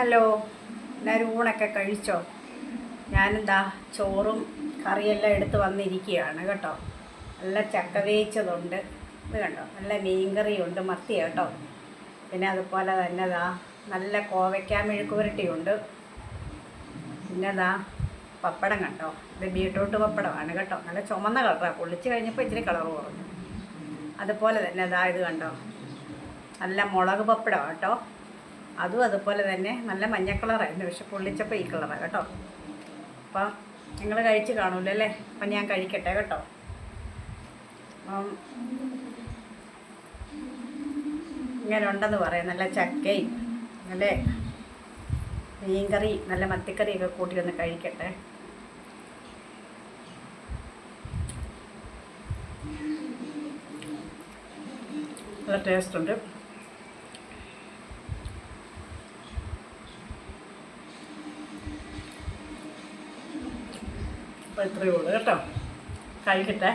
Hello, എല്ലാവരും ഊണൊക്കെ കഴിച്ചോ? ഞാനെന്താ ചോറും കറിയെല്ലാം എടുത്ത് വന്നിരിക്കുകയാണ് കേട്ടോ. നല്ല ചക്ക വേവിച്ചതുണ്ട്, ഇത് കണ്ടോ, നല്ല മീൻകറിയുണ്ട്, മത്തി കേട്ടോ. പിന്നെ അതുപോലെ തന്നെ നല്ല കോവയ്ക്ക മെഴുക്ക് പുരട്ടിയുണ്ട്. പിന്നെ പപ്പടം കണ്ടോ, ഇത് ബീട്രൂട്ട് പപ്പടമാണ് കേട്ടോ. നല്ല ചുമന്ന കളറാണ്, പൊള്ളിച്ച് കഴിഞ്ഞപ്പോൾ ഇച്ചിരി കളർ കുറഞ്ഞു. അതുപോലെ തന്നെ ഇത് കണ്ടോ, നല്ല മുളക് പപ്പടം കേട്ടോ. അതും അതുപോലെ തന്നെ നല്ല മഞ്ഞ കളറായിരുന്നു, പക്ഷെ പൊള്ളിച്ചപ്പോൾ ഈ കളറാണ് കേട്ടോ. അപ്പം നിങ്ങൾ കഴിച്ച് കാണൂല്ലോ അല്ലേ? അപ്പം ഞാൻ കഴിക്കട്ടെ കേട്ടോ. അപ്പം ഇങ്ങനെ ഉണ്ടെന്ന് പറയാം. നല്ല ചക്കയും നല്ല മീൻകറി, നല്ല മത്തിക്കറിയൊക്കെ കൂട്ടി ഒന്ന് കഴിക്കട്ടെ. നല്ല ടേസ്റ്റ് ഉണ്ട്. അപ്പോൾ ഇത്രയേ ഉള്ളൂ കേട്ടോ. കഴിക്കട്ടെ.